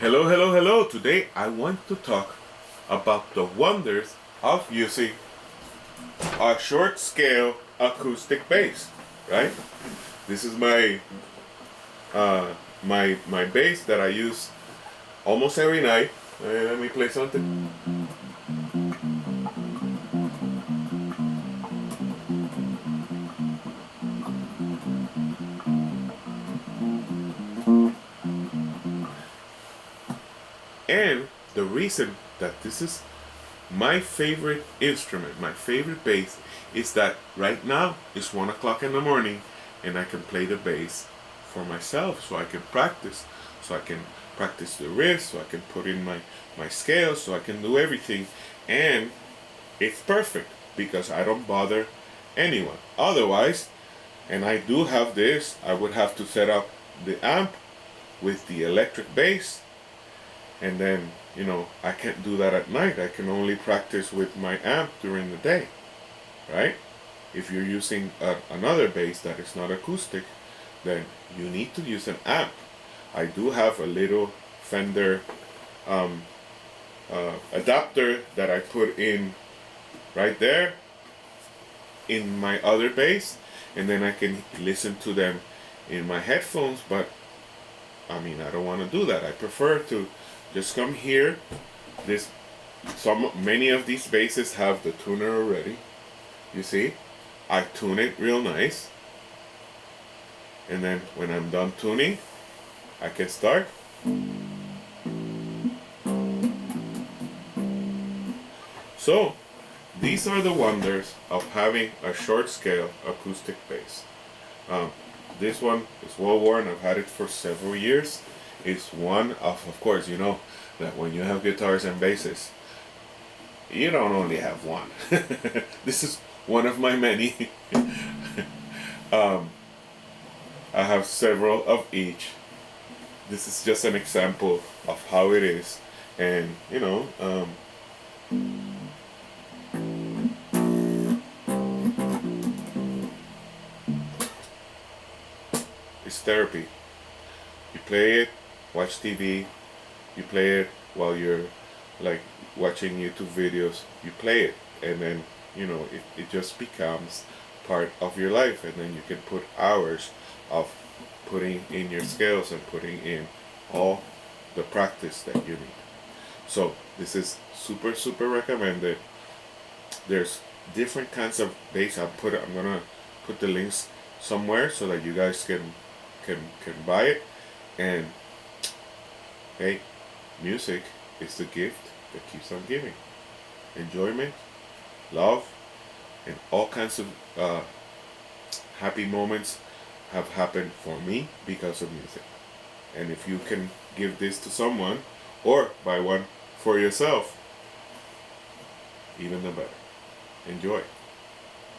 Hello, hello, hello. Today I want to talk about the wonders of using a short scale acoustic bass, right? This is my bass that I use almost every night. Let me play something. And the reason that this is my favorite instrument, my favorite bass, is that right now it's 1 o'clock in the morning and I can play the bass for myself, so I can practice. So I can practice the riffs, so I can put in my scales, so I can do everything. And it's perfect because I don't bother anyone. Otherwise, and I do have this, I would have to set up the amp with the electric bass, and then I can't do that at night. I can only practice with my amp during the day, right? If you're using another bass that is not acoustic, then you need to use an amp. I do have a little Fender adapter that I put in right there in my other bass, and then I can listen to them in my headphones. But I mean, I don't want to do that. I prefer to just come here. Many of these basses have the tuner already. You see, I tune it real nice, and then when I'm done tuning, I can start. So these are the wonders of having a short scale acoustic bass. This one is well worn. I've had it for several years. It's one of course, you know that when you have guitars and basses, you don't only have one. This is one of my many. I have several of each. This is just an example of how it is, and it's therapy. You play it, watch TV. You play it while you're like watching YouTube videos. You play it, and then it just becomes part of your life, and then you can put hours of putting in your scales and putting in all the practice that you need. So this is super recommended. There's different kinds of bass. I'm gonna put the links somewhere so that you guys can buy it. And hey, music is the gift that keeps on giving. Enjoyment, love, and all kinds of happy moments have happened for me because of music. And if you can give this to someone or buy one for yourself, even the better. Enjoy.